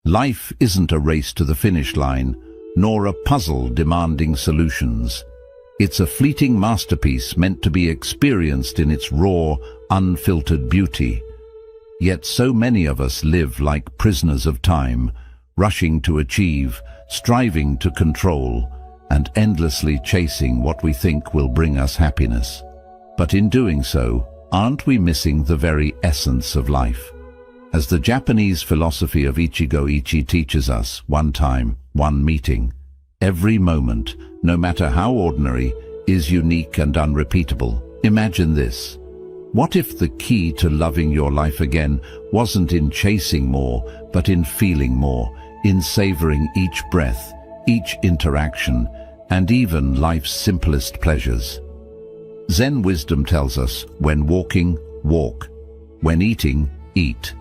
Life isn't a race to the finish line, nor a puzzle demanding solutions. It's a fleeting masterpiece meant to be experienced in its raw, unfiltered beauty. Yet so many of us live like prisoners of time, rushing to achieve, striving to control, and endlessly chasing what we think will bring us happiness. But in doing so, aren't we missing the very essence of life? As the Japanese philosophy of Ichigo-ichi teaches us, one time, one meeting, every moment, no matter how ordinary, is unique and unrepeatable. Imagine this. What if the key to loving your life again wasn't in chasing more, but in feeling more, in savoring each breath, each interaction, and even life's simplest pleasures? Zen wisdom tells us, when walking, walk. When eating, eat.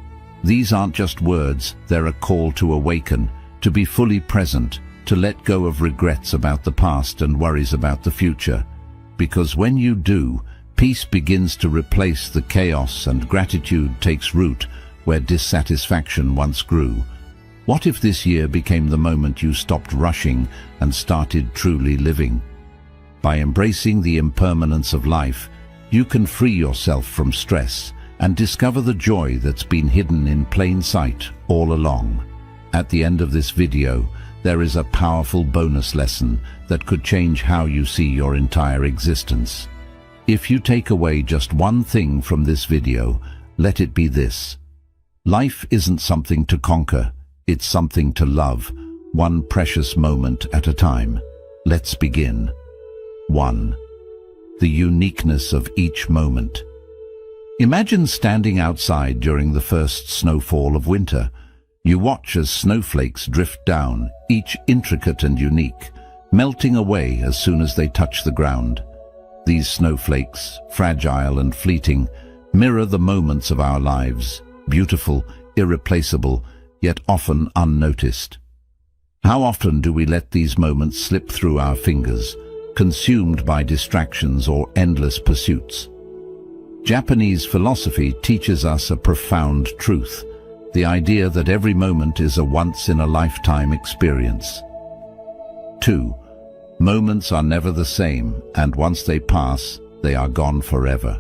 These aren't just words, they're a call to awaken, to be fully present, to let go of regrets about the past and worries about the future. Because when you do, peace begins to replace the chaos and gratitude takes root where dissatisfaction once grew. What if this year became the moment you stopped rushing and started truly living? By embracing the impermanence of life, you can free yourself from stress and discover the joy that's been hidden in plain sight all along. At the end of this video, there is a powerful bonus lesson that could change how you see your entire existence. If you take away just one thing from this video, let it be this. Life isn't something to conquer, it's something to love, one precious moment at a time. Let's begin. 1. The uniqueness of each moment. Imagine standing outside during the first snowfall of winter. You watch as snowflakes drift down, each intricate and unique, melting away as soon as they touch the ground. These snowflakes, fragile and fleeting, mirror the moments of our lives, beautiful, irreplaceable, yet often unnoticed. How often do we let these moments slip through our fingers, consumed by distractions or endless pursuits? Japanese philosophy teaches us a profound truth, the idea that every moment is a once-in-a-lifetime experience. 2. Moments are never the same, and once they pass, they are gone forever.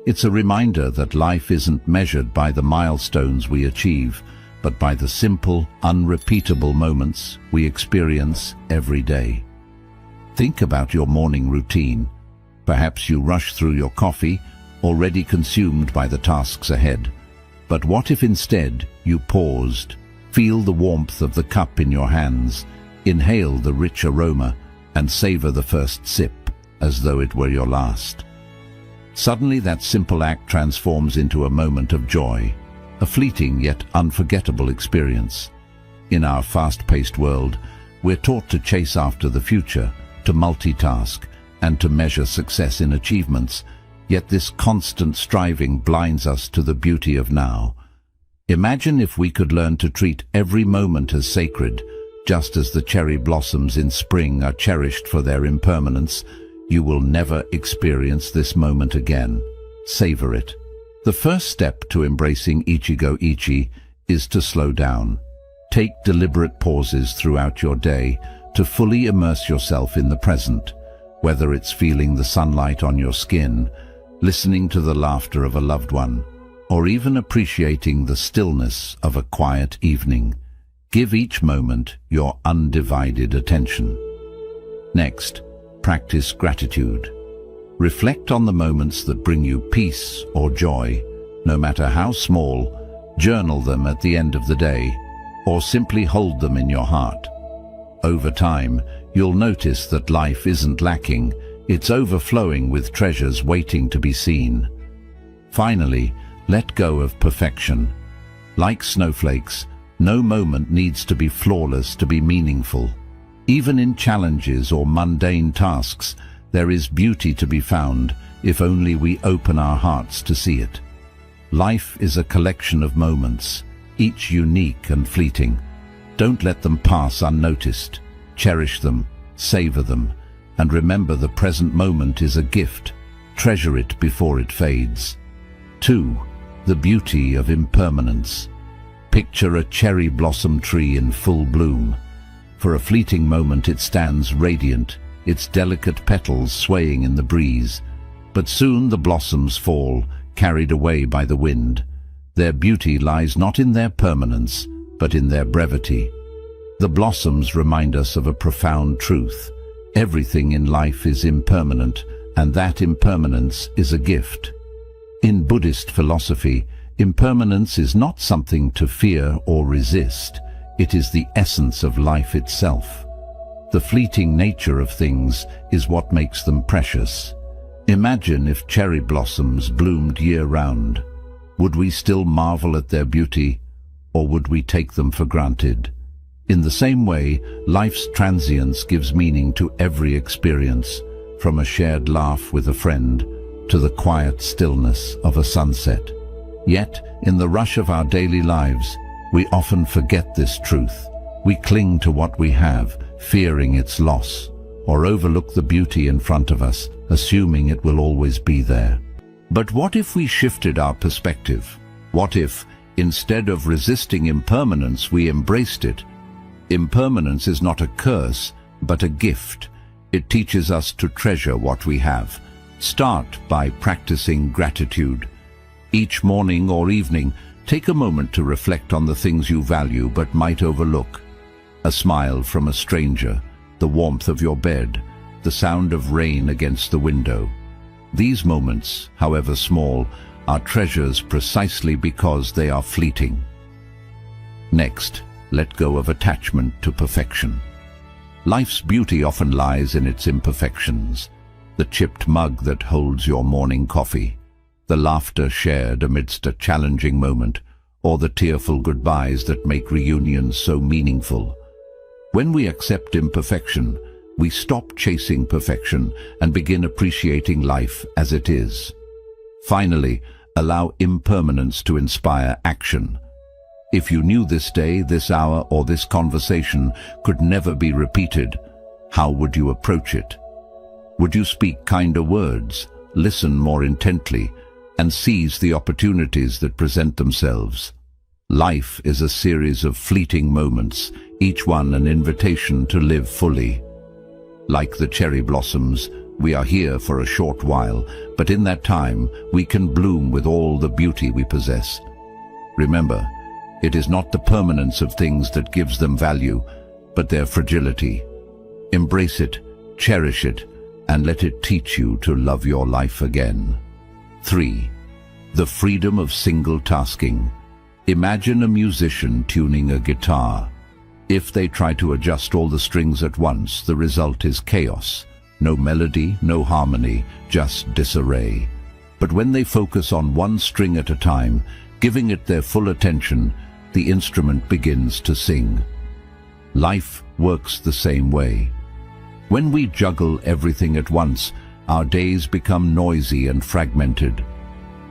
It's a reminder that life isn't measured by the milestones we achieve, but by the simple, unrepeatable moments we experience every day. Think about your morning routine. Perhaps you rush through your coffee, already consumed by the tasks ahead. But what if instead you paused, feel the warmth of the cup in your hands, inhale the rich aroma, and savor the first sip as though it were your last? Suddenly that simple act transforms into a moment of joy, a fleeting yet unforgettable experience. In our fast-paced world, we're taught to chase after the future, to multitask, and to measure success in achievements, yet this constant striving blinds us to the beauty of now. Imagine if we could learn to treat every moment as sacred, just as the cherry blossoms in spring are cherished for their impermanence. You will never experience this moment again. Savor it. The first step to embracing Ichigo-ichi is to slow down. Take deliberate pauses throughout your day to fully immerse yourself in the present, whether it's feeling the sunlight on your skin, listening to the laughter of a loved one, or even appreciating the stillness of a quiet evening. Give each moment your undivided attention. Next, practice gratitude. Reflect on the moments that bring you peace or joy, no matter how small. Journal them at the end of the day, or simply hold them in your heart. Over time, you'll notice that life isn't lacking, it's overflowing with treasures waiting to be seen. Finally, let go of perfection. Like snowflakes, no moment needs to be flawless to be meaningful. Even in challenges or mundane tasks, there is beauty to be found if only we open our hearts to see it. Life is a collection of moments, each unique and fleeting. Don't let them pass unnoticed. Cherish them, savor them, and remember the present moment is a gift. Treasure it before it fades. 2. The beauty of impermanence. Picture a cherry blossom tree in full bloom. For a fleeting moment it stands radiant, its delicate petals swaying in the breeze. But soon the blossoms fall, carried away by the wind. Their beauty lies not in their permanence, but in their brevity. The blossoms remind us of a profound truth. Everything in life is impermanent, and that impermanence is a gift. In Buddhist philosophy, impermanence is not something to fear or resist. It is the essence of life itself. The fleeting nature of things is what makes them precious. Imagine if cherry blossoms bloomed year-round. Would we still marvel at their beauty, or would we take them for granted? In the same way, life's transience gives meaning to every experience, from a shared laugh with a friend to the quiet stillness of a sunset. Yet, in the rush of our daily lives, we often forget this truth. We cling to what we have, fearing its loss, or overlook the beauty in front of us, assuming it will always be there. But what if we shifted our perspective? What if, instead of resisting impermanence, we embraced it? Impermanence is not a curse, but a gift. It teaches us to treasure what we have. Start by practicing gratitude. Each morning or evening, take a moment to reflect on the things you value but might overlook. A smile from a stranger, the warmth of your bed, the sound of rain against the window. These moments, however small, are treasures precisely because they are fleeting. Next, let go of attachment to perfection. Life's beauty often lies in its imperfections. The chipped mug that holds your morning coffee, the laughter shared amidst a challenging moment, or the tearful goodbyes that make reunions so meaningful. When we accept imperfection, we stop chasing perfection and begin appreciating life as it is. Finally, allow impermanence to inspire action. If you knew this day, this hour, or this conversation could never be repeated, how would you approach it? Would you speak kinder words, listen more intently, and seize the opportunities that present themselves? Life is a series of fleeting moments, each one an invitation to live fully. Like the cherry blossoms, we are here for a short while, but in that time we can bloom with all the beauty we possess. Remember, it is not the permanence of things that gives them value, but their fragility. Embrace it, cherish it, and let it teach you to love your life again. 3. The freedom of single tasking. Imagine a musician tuning a guitar. If they try to adjust all the strings at once, the result is chaos. No melody, no harmony, just disarray. But when they focus on one string at a time, giving it their full attention, the instrument begins to sing. Life works the same way. When we juggle everything at once, our days become noisy and fragmented.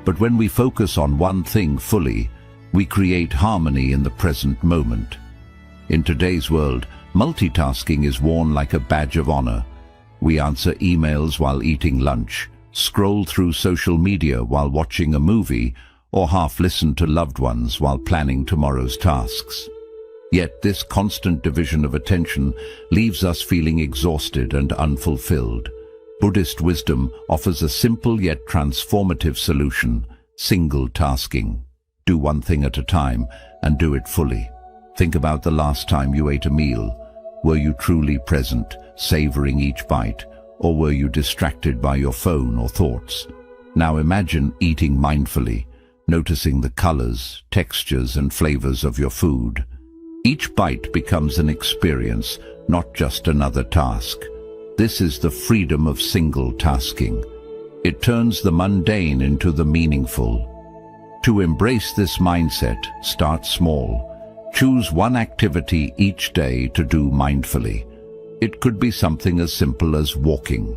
But when we focus on one thing fully, we create harmony in the present moment. In today's world, multitasking is worn like a badge of honor. We answer emails while eating lunch, scroll through social media while watching a movie, or half listen to loved ones while planning tomorrow's tasks. Yet this constant division of attention leaves us feeling exhausted and unfulfilled. Buddhist wisdom offers a simple yet transformative solution: single tasking. Do one thing at a time and do it fully. Think about the last time you ate a meal. Were you truly present, savoring each bite, or were you distracted by your phone or thoughts? Now imagine eating mindfully, noticing the colors, textures, and flavors of your food. Each bite becomes an experience, not just another task. This is the freedom of single tasking. It turns the mundane into the meaningful. To embrace this mindset, start small. Choose one activity each day to do mindfully. It could be something as simple as walking.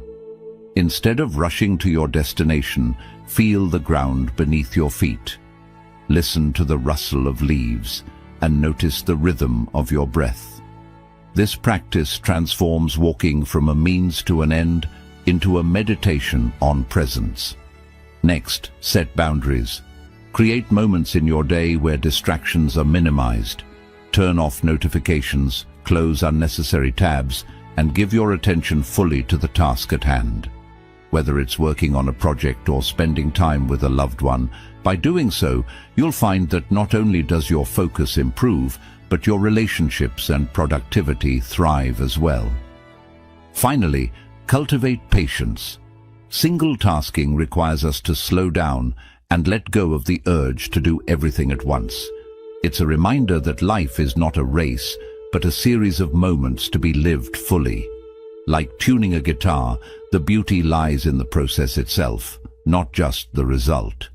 Instead of rushing to your destination, feel the ground beneath your feet. Listen to the rustle of leaves and notice the rhythm of your breath. This practice transforms walking from a means to an end into a meditation on presence. Next, set boundaries. Create moments in your day where distractions are minimized. Turn off notifications, close unnecessary tabs, and give your attention fully to the task at hand. Whether it's working on a project or spending time with a loved one, by doing so, you'll find that not only does your focus improve, but your relationships and productivity thrive as well. Finally, cultivate patience. Single tasking requires us to slow down and let go of the urge to do everything at once. It's a reminder that life is not a race, but a series of moments to be lived fully. Like tuning a guitar, the beauty lies in the process itself, not just the result.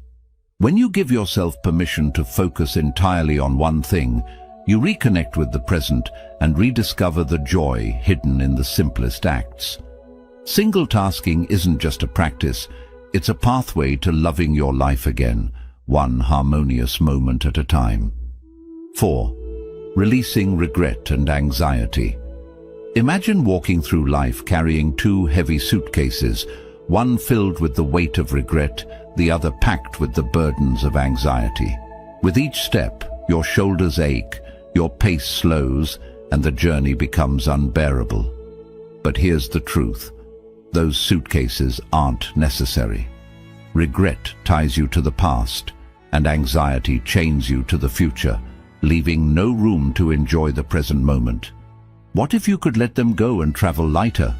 When you give yourself permission to focus entirely on one thing, you reconnect with the present and rediscover the joy hidden in the simplest acts. Single tasking isn't just a practice, it's a pathway to loving your life again, one harmonious moment at a time. 4. Releasing regret and anxiety. Imagine walking through life carrying two heavy suitcases, one filled with the weight of regret, the other packed with the burdens of anxiety. With each step, your shoulders ache, your pace slows, and the journey becomes unbearable. But here's the truth. Those suitcases aren't necessary. Regret ties you to the past, and anxiety chains you to the future, leaving no room to enjoy the present moment. What if you could let them go and travel lighter?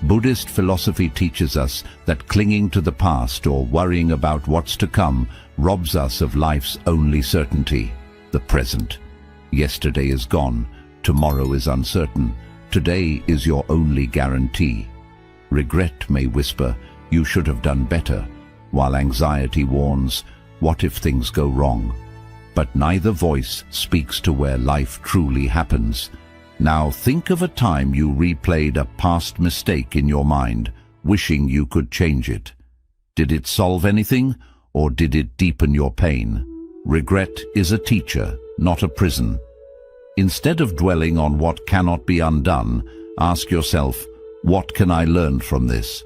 Buddhist philosophy teaches us that clinging to the past or worrying about what's to come robs us of life's only certainty, the present. Yesterday is gone, tomorrow is uncertain, today is your only guarantee. Regret may whisper, "You should have done better," while anxiety warns, "What if things go wrong?" But neither voice speaks to where life truly happens. Now think of a time you replayed a past mistake in your mind, wishing you could change it. Did it solve anything, or did it deepen your pain? Regret is a teacher, not a prison. Instead of dwelling on what cannot be undone, ask yourself, what can I learn from this?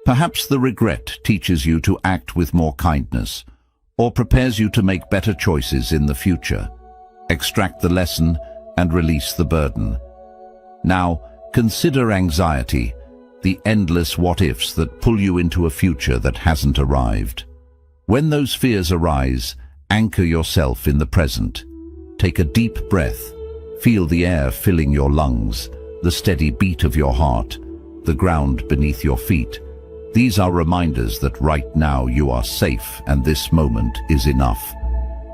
Perhaps the regret teaches you to act with more kindness, or prepares you to make better choices in the future. Extract the lesson and release the burden. Now, consider anxiety, the endless what-ifs that pull you into a future that hasn't arrived. When those fears arise, anchor yourself in the present. Take a deep breath. Feel the air filling your lungs, the steady beat of your heart, the ground beneath your feet. These are reminders that right now you are safe and this moment is enough.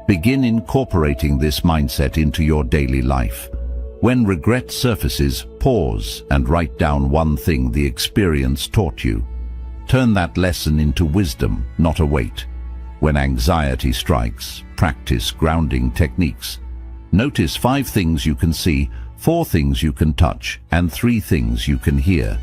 Begin incorporating this mindset into your daily life. When regret surfaces, pause and write down one thing the experience taught you. Turn that lesson into wisdom, not a weight. When anxiety strikes, practice grounding techniques. Notice 5 things you can see, 4 things you can touch, and 3 things you can hear.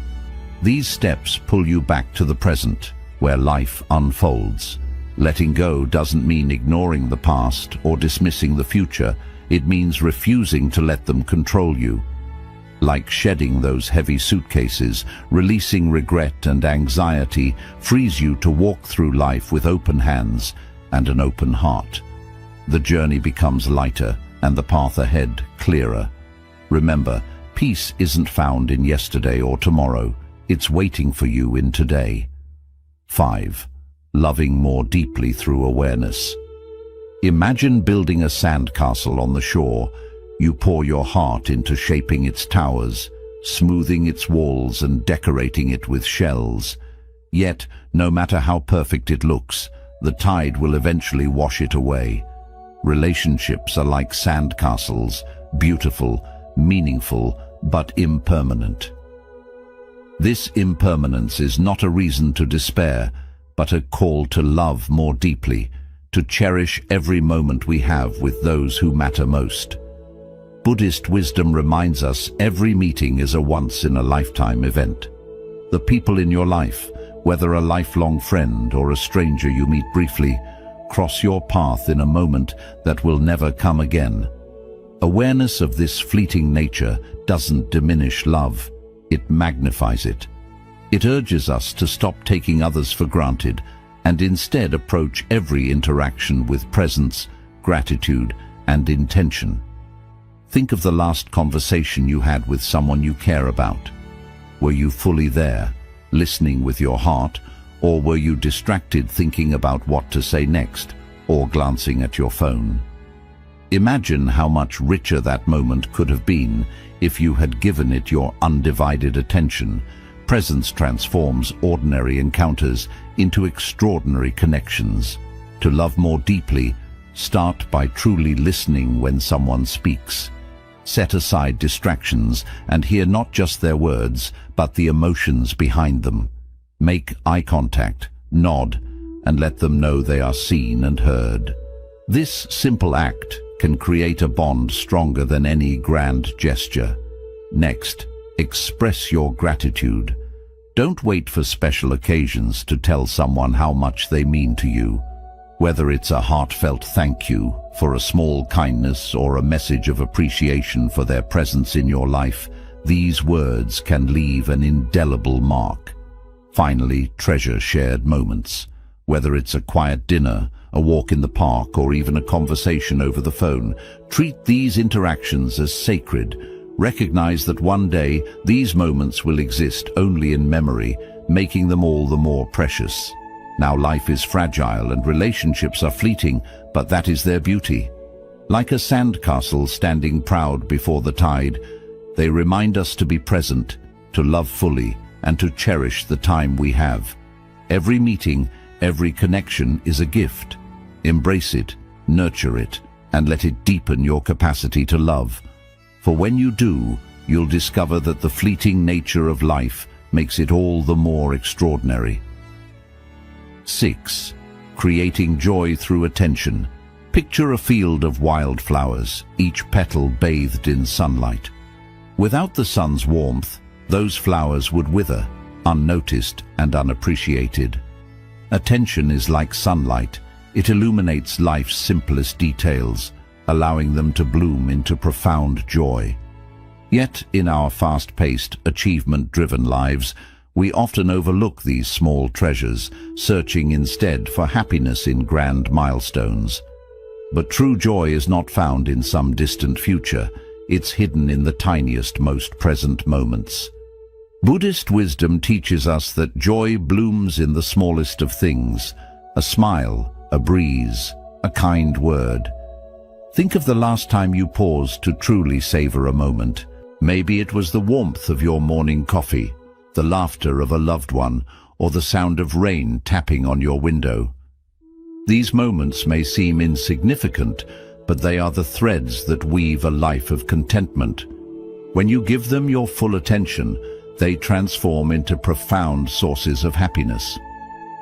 These steps pull you back to the present, where life unfolds. Letting go doesn't mean ignoring the past or dismissing the future. It means refusing to let them control you. Like shedding those heavy suitcases, releasing regret and anxiety frees you to walk through life with open hands and an open heart. The journey becomes lighter and the path ahead clearer. Remember, peace isn't found in yesterday or tomorrow. It's waiting for you in today. 5. Loving more deeply through awareness. Imagine building a sandcastle on the shore. You pour your heart into shaping its towers, smoothing its walls and decorating it with shells. Yet, no matter how perfect it looks, the tide will eventually wash it away. Relationships are like sandcastles, beautiful, meaningful, but impermanent. This impermanence is not a reason to despair, but a call to love more deeply, to cherish every moment we have with those who matter most. Buddhist wisdom reminds us every meeting is a once-in-a-lifetime event. The people in your life, whether a lifelong friend or a stranger you meet briefly, cross your path in a moment that will never come again. Awareness of this fleeting nature doesn't diminish love, it magnifies it. It urges us to stop taking others for granted and instead approach every interaction with presence, gratitude, and intention. Think of the last conversation you had with someone you care about. Were you fully there, listening with your heart, or were you distracted thinking about what to say next, or glancing at your phone? Imagine how much richer that moment could have been if you had given it your undivided attention. Presence transforms ordinary encounters into extraordinary connections. To love more deeply, start by truly listening when someone speaks. Set aside distractions and hear not just their words, but the emotions behind them. Make eye contact, nod, and let them know they are seen and heard. This simple act can create a bond stronger than any grand gesture. Next, express your gratitude. Don't wait for special occasions to tell someone how much they mean to you. Whether it's a heartfelt thank you for a small kindness or a message of appreciation for their presence in your life, these words can leave an indelible mark. Finally, treasure shared moments. Whether it's a quiet dinner, a walk in the park, or even a conversation over the phone, treat these interactions as sacred. Recognize that one day these moments will exist only in memory, making them all the more precious. Now, life is fragile and relationships are fleeting, but that is their beauty. Like a sandcastle standing proud before the tide, they remind us to be present, to love fully, and to cherish the time we have. Every meeting, every connection is a gift. Embrace it, nurture it, and let it deepen your capacity to love. For when you do, you'll discover that the fleeting nature of life makes it all the more extraordinary. 6. Creating joy through attention. Picture a field of wildflowers, each petal bathed in sunlight. Without the sun's warmth, those flowers would wither, unnoticed and unappreciated. Attention is like sunlight. It illuminates life's simplest details, allowing them to bloom into profound joy. Yet, in our fast-paced, achievement-driven lives, we often overlook these small treasures, searching instead for happiness in grand milestones. But true joy is not found in some distant future. It's hidden in the tiniest, most present moments. Buddhist wisdom teaches us that joy blooms in the smallest of things: a smile, a breeze, a kind word. Think of the last time you paused to truly savor a moment. Maybe it was the warmth of your morning coffee, the laughter of a loved one, or the sound of rain tapping on your window. These moments may seem insignificant, but they are the threads that weave a life of contentment. When you give them your full attention, they transform into profound sources of happiness.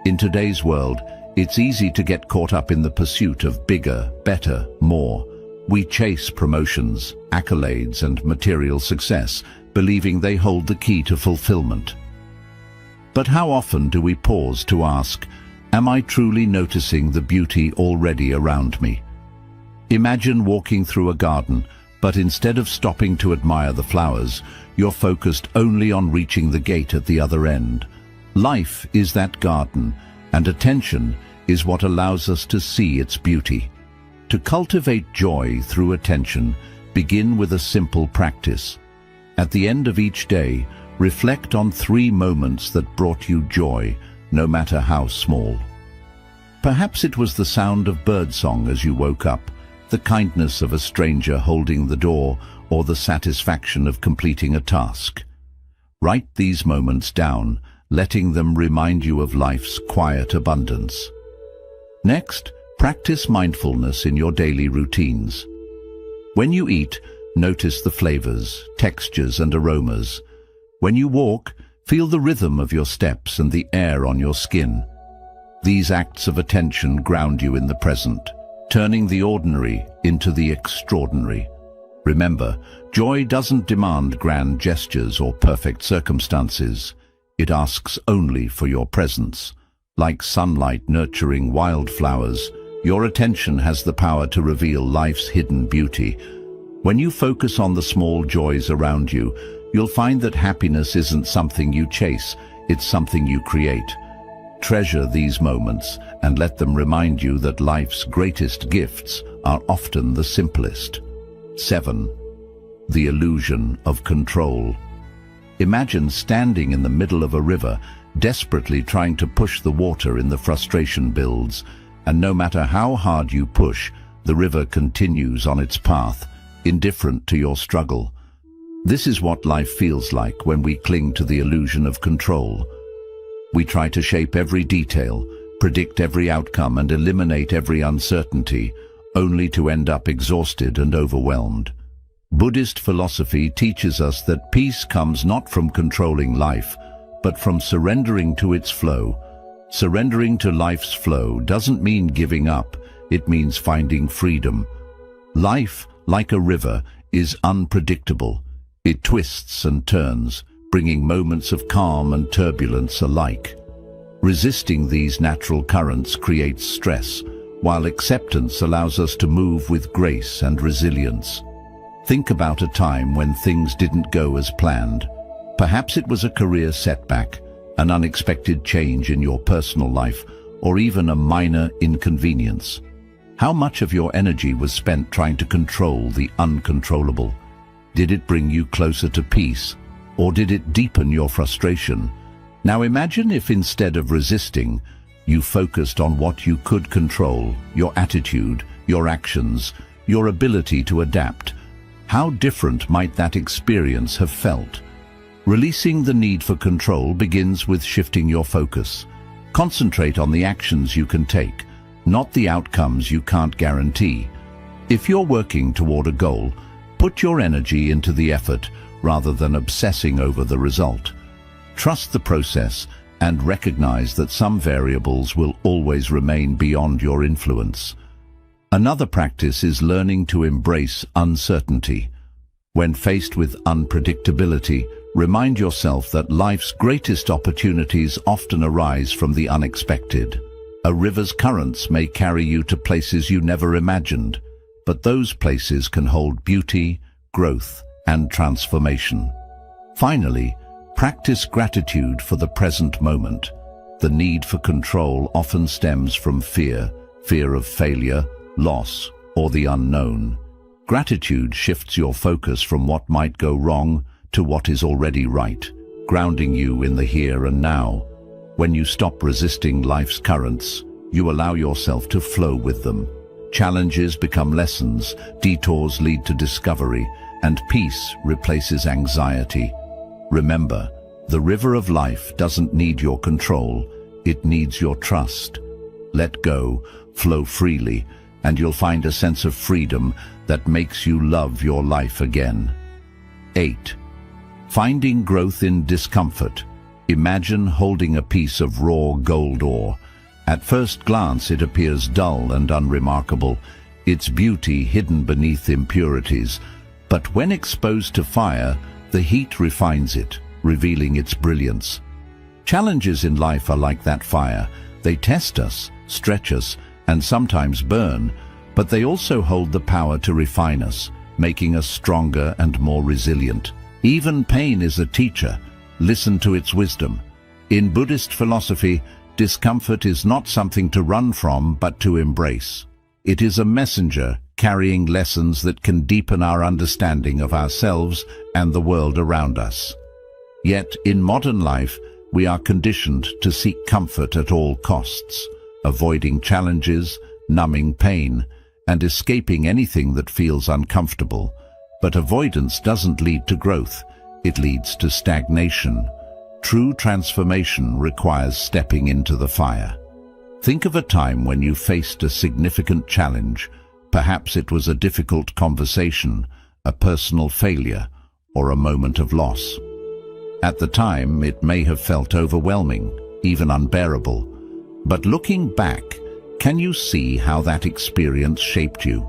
In today's world, it's easy to get caught up in the pursuit of bigger, better, more. We chase promotions, accolades, and material success, believing they hold the key to fulfillment. But how often do we pause to ask, am I truly noticing the beauty already around me? Imagine walking through a garden, but instead of stopping to admire the flowers, you're focused only on reaching the gate at the other end. Life is that garden, and attention is what allows us to see its beauty. To cultivate joy through attention, begin with a simple practice. At the end of each day, reflect on 3 moments that brought you joy, no matter how small. Perhaps it was the sound of birdsong as you woke up, the kindness of a stranger holding the door, or the satisfaction of completing a task. Write these moments down, letting them remind you of life's quiet abundance. Next, practice mindfulness in your daily routines. When you eat, notice the flavors, textures, and aromas. When you walk, feel the rhythm of your steps and the air on your skin. These acts of attention ground you in the present, turning the ordinary into the extraordinary. Remember, joy doesn't demand grand gestures or perfect circumstances. It asks only for your presence. Like sunlight nurturing wildflowers, your attention has the power to reveal life's hidden beauty. When you focus on the small joys around you, you'll find that happiness isn't something you chase, it's something you create. Treasure these moments and let them remind you that life's greatest gifts are often the simplest. 7. The illusion of control. Imagine standing in the middle of a river, desperately trying to push the water in the frustration builds, and no matter how hard you push, the river continues on its path, indifferent to your struggle. This is what life feels like when we cling to the illusion of control. We try to shape every detail, predict every outcome, and eliminate every uncertainty, only to end up exhausted and overwhelmed. Buddhist philosophy teaches us that peace comes not from controlling life, but from surrendering to its flow. Surrendering to life's flow doesn't mean giving up, it means finding freedom. Life, like a river, is unpredictable. It twists and turns, bringing moments of calm and turbulence alike. Resisting these natural currents creates stress, while acceptance allows us to move with grace and resilience. Think about a time when things didn't go as planned. Perhaps it was a career setback, an unexpected change in your personal life, or even a minor inconvenience. How much of your energy was spent trying to control the uncontrollable? Did it bring you closer to peace, or did it deepen your frustration? Now imagine if instead of resisting, you focused on what you could control, your attitude, your actions, your ability to adapt. How different might that experience have felt? Releasing the need for control begins with shifting your focus. Concentrate on the actions you can take, not the outcomes you can't guarantee. If you're working toward a goal, put your energy into the effort rather than obsessing over the result. Trust the process and recognize that some variables will always remain beyond your influence. Another practice is learning to embrace uncertainty. When faced with unpredictability, remind yourself that life's greatest opportunities often arise from the unexpected. A river's currents may carry you to places you never imagined, but those places can hold beauty, growth, and transformation. Finally, practice gratitude for the present moment. The need for control often stems from fear of failure, loss, or the unknown. Gratitude shifts your focus from what might go wrong to what is already right, grounding you in the here and now. When you stop resisting life's currents, you allow yourself to flow with them. Challenges become lessons, detours lead to discovery, and peace replaces anxiety. Remember, the river of life doesn't need your control, it needs your trust. Let go, flow freely, and you'll find a sense of freedom that makes you love your life again. 8. Finding growth in discomfort. Imagine holding a piece of raw gold ore. At first glance it appears dull and unremarkable, its beauty hidden beneath impurities. But when exposed to fire, the heat refines it, revealing its brilliance. Challenges in life are like that fire. They test us, stretch us, and sometimes burn, but they also hold the power to refine us, making us stronger and more resilient. Even pain is a teacher. Listen to its wisdom. In Buddhist philosophy, discomfort is not something to run from, but to embrace. It is a messenger carrying lessons that can deepen our understanding of ourselves and the world around us. Yet, in modern life, we are conditioned to seek comfort at all costs, avoiding challenges, numbing pain, and escaping anything that feels uncomfortable. But avoidance doesn't lead to growth, it leads to stagnation. True transformation requires stepping into the fire. Think of a time when you faced a significant challenge. Perhaps it was a difficult conversation, a personal failure, or a moment of loss. At the time, it may have felt overwhelming, even unbearable. But looking back, can you see how that experience shaped you?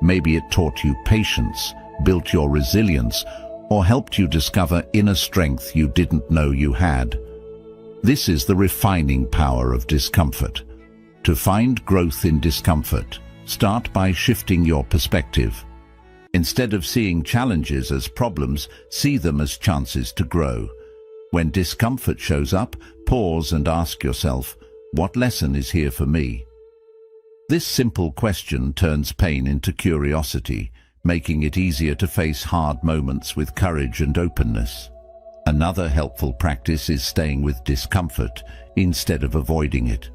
Maybe it taught you patience, built your resilience, or helped you discover inner strength you didn't know you had. This is the refining power of discomfort. To find growth in discomfort, start by shifting your perspective. Instead of seeing challenges as problems, see them as chances to grow. When discomfort shows up, pause and ask yourself, what lesson is here for me? This simple question turns pain into curiosity, making it easier to face hard moments with courage and openness. Another helpful practice is staying with discomfort instead of avoiding it.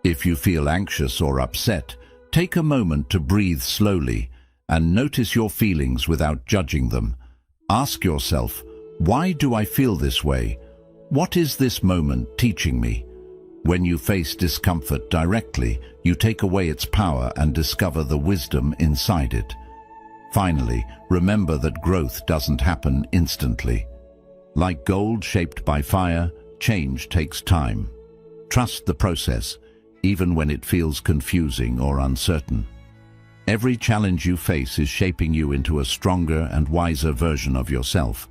If you feel anxious or upset, take a moment to breathe slowly and notice your feelings without judging them. Ask yourself, why do I feel this way? What is this moment teaching me? When you face discomfort directly, you take away its power and discover the wisdom inside it. Finally, remember that growth doesn't happen instantly. Like gold shaped by fire, change takes time. Trust the process, even when it feels confusing or uncertain. Every challenge you face is shaping you into a stronger and wiser version of yourself.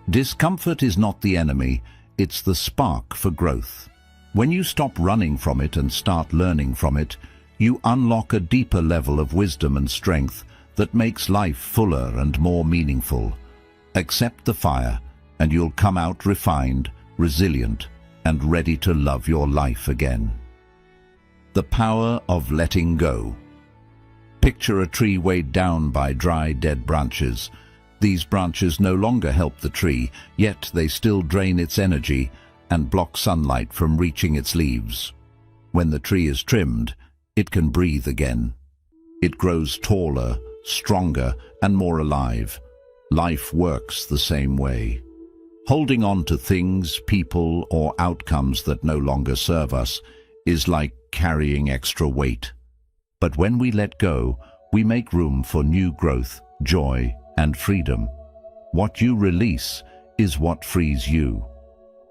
Discomfort is not the enemy, it's the spark for growth. When you stop running from it and start learning from it, you unlock a deeper level of wisdom and strength that makes life fuller and more meaningful. Accept the fire, and you'll come out refined, resilient, and ready to love your life again. The power of letting go. Picture a tree weighed down by dry, dead branches. These branches no longer help the tree, yet they still drain its energy and block sunlight from reaching its leaves. When the tree is trimmed, it can breathe again. It grows taller, stronger, and more alive. Life works the same way. Holding on to things, people, or outcomes that no longer serve us is like carrying extra weight. But when we let go, we make room for new growth, joy, and freedom. What you release is what frees you.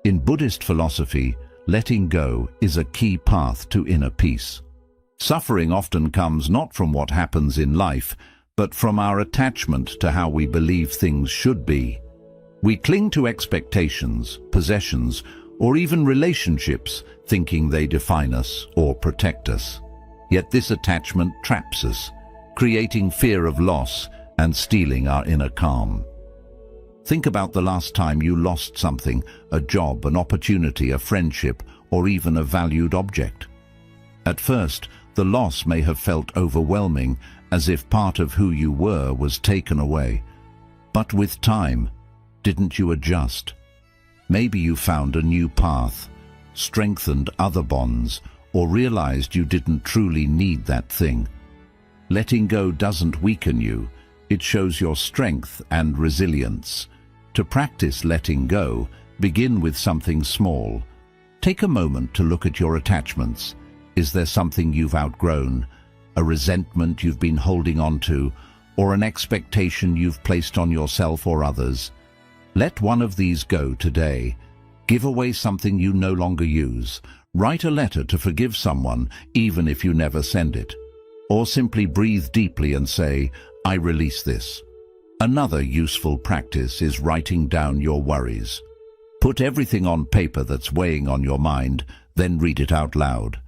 In Buddhist philosophy, letting go is a key path to inner peace. Suffering often comes not from what happens in life, but from our attachment to how we believe things should be. We cling to expectations, possessions, or even relationships, thinking they define us or protect us. Yet this attachment traps us, creating fear of loss and stealing our inner calm. Think about the last time you lost something, a job, an opportunity, a friendship, or even a valued object. At first, the loss may have felt overwhelming, as if part of who you were was taken away. But with time, didn't you adjust? Maybe you found a new path, strengthened other bonds, or realized you didn't truly need that thing. Letting go doesn't weaken you, it shows your strength and resilience. To practice letting go, begin with something small. Take a moment to look at your attachments. Is there something you've outgrown, a resentment you've been holding on to, or an expectation you've placed on yourself or others? Let one of these go today. Give away something you no longer use. Write a letter to forgive someone, even if you never send it. Or simply breathe deeply and say, I release this. Another useful practice is writing down your worries. Put everything on paper that's weighing on your mind, then read it out loud.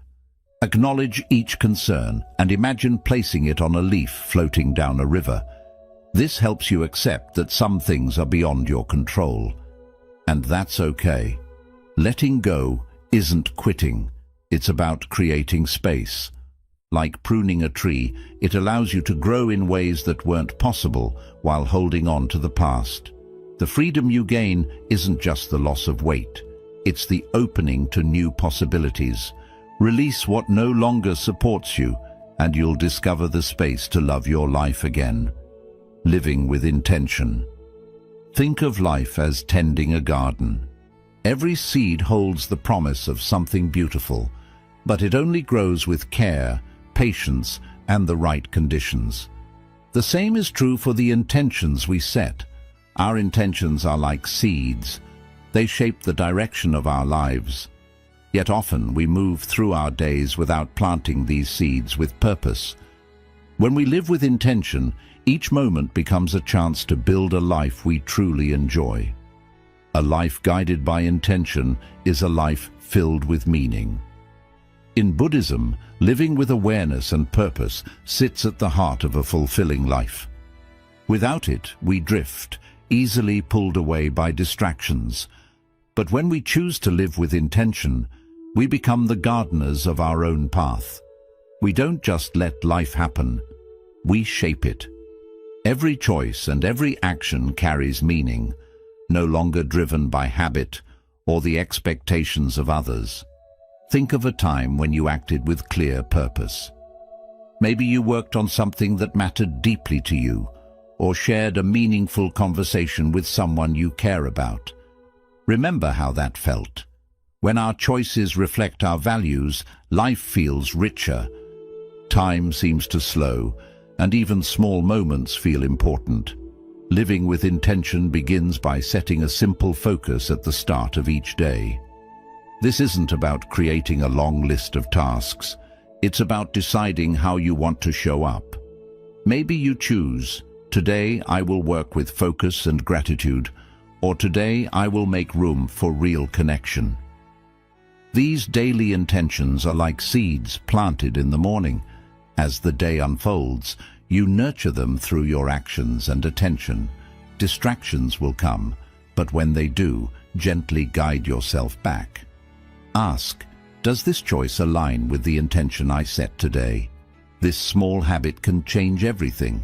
Acknowledge each concern and imagine placing it on a leaf floating down a river. This helps you accept that some things are beyond your control. And that's okay. Letting go isn't quitting. It's about creating space. Like pruning a tree, it allows you to grow in ways that weren't possible while holding on to the past. The freedom you gain isn't just the loss of weight. It's the opening to new possibilities. Release what no longer supports you, and you'll discover the space to love your life again. Living with intention. Think of life as tending a garden. Every seed holds the promise of something beautiful, but it only grows with care, patience, and the right conditions. The same is true for the intentions we set. Our intentions are like seeds. They shape the direction of our lives. Yet often we move through our days without planting these seeds with purpose. When we live with intention, each moment becomes a chance to build a life we truly enjoy. A life guided by intention is a life filled with meaning. In Buddhism, living with awareness and purpose sits at the heart of a fulfilling life. Without it, we drift, easily pulled away by distractions. But when we choose to live with intention, we become the gardeners of our own path. We don't just let life happen, we shape it. Every choice and every action carries meaning, no longer driven by habit or the expectations of others. Think of a time when you acted with clear purpose. Maybe you worked on something that mattered deeply to you, or shared a meaningful conversation with someone you care about. Remember how that felt. When our choices reflect our values, life feels richer. Time seems to slow, and even small moments feel important. Living with intention begins by setting a simple focus at the start of each day. This isn't about creating a long list of tasks. It's about deciding how you want to show up. Maybe you choose, today I will work with focus and gratitude, or today I will make room for real connection. These daily intentions are like seeds planted in the morning. As the day unfolds, you nurture them through your actions and attention. Distractions will come, but when they do, gently guide yourself back. Ask, does this choice align with the intention I set today? This small habit can change everything.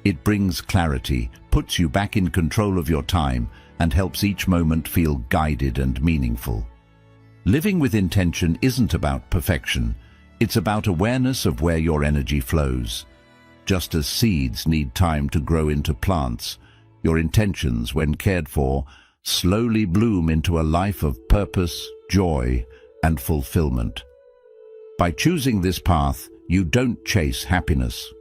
It brings clarity, puts you back in control of your time, and helps each moment feel guided and meaningful. Living with intention isn't about perfection. It's about awareness of where your energy flows. Just as seeds need time to grow into plants, your intentions, when cared for, slowly bloom into a life of purpose, joy, and fulfillment. By choosing this path, you don't chase happiness.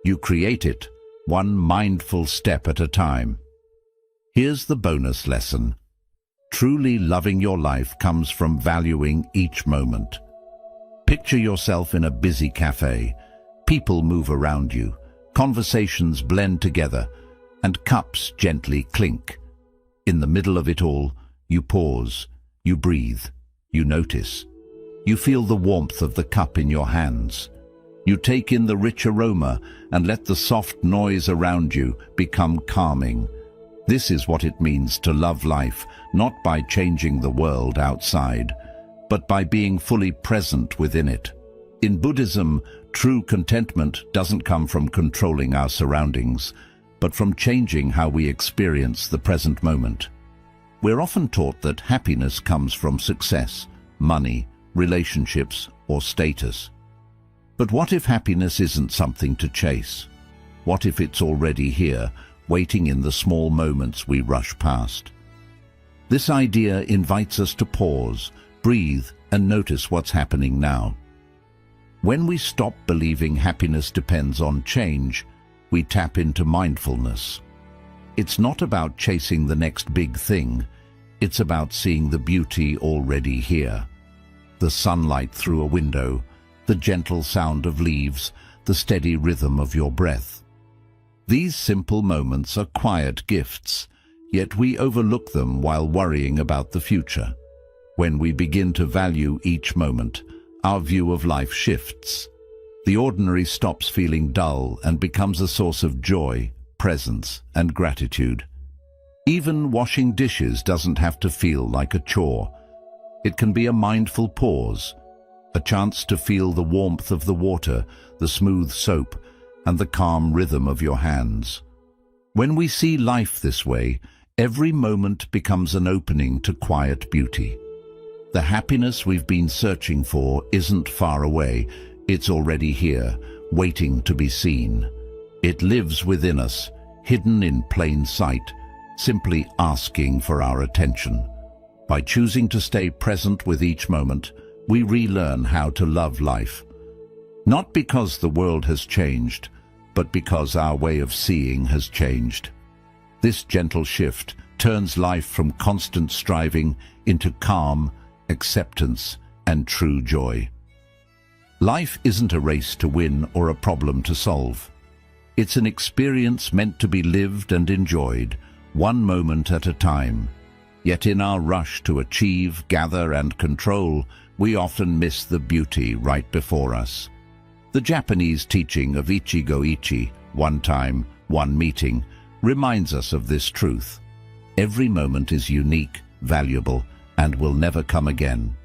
You create it, one mindful step at a time. Here's the bonus lesson. Truly loving your life comes from valuing each moment. Picture yourself in a busy cafe. People move around you, conversations blend together, and cups gently clink. In the middle of it all, you pause, you breathe, you notice. You feel the warmth of the cup in your hands. You take in the rich aroma and let the soft noise around you become calming. This is what it means to love life, not by changing the world outside, but by being fully present within it. In Buddhism, true contentment doesn't come from controlling our surroundings, but from changing how we experience the present moment. We're often taught that happiness comes from success, money, relationships, or status. But what if happiness isn't something to chase? What if it's already here, waiting in the small moments we rush past? This idea invites us to pause, breathe, and notice what's happening now. When we stop believing happiness depends on change, we tap into mindfulness. It's not about chasing the next big thing. It's about seeing the beauty already here. The sunlight through a window, the gentle sound of leaves, the steady rhythm of your breath. These simple moments are quiet gifts, yet we overlook them while worrying about the future. When we begin to value each moment, our view of life shifts. The ordinary stops feeling dull and becomes a source of joy, presence, and gratitude. Even washing dishes doesn't have to feel like a chore. It can be a mindful pause, a chance to feel the warmth of the water, the smooth soap, and the calm rhythm of your hands. When we see life this way, every moment becomes an opening to quiet beauty. The happiness we've been searching for isn't far away. It's already here, waiting to be seen. It lives within us, hidden in plain sight, simply asking for our attention. By choosing to stay present with each moment, we relearn how to love life. Not because the world has changed, but because our way of seeing has changed. This gentle shift turns life from constant striving into calm, acceptance, and true joy. Life isn't a race to win or a problem to solve. It's an experience meant to be lived and enjoyed, one moment at a time. Yet in our rush to achieve, gather, and control, we often miss the beauty right before us. The Japanese teaching of Ichigo-ichi, one time, one meeting, reminds us of this truth. Every moment is unique, valuable, and will never come again.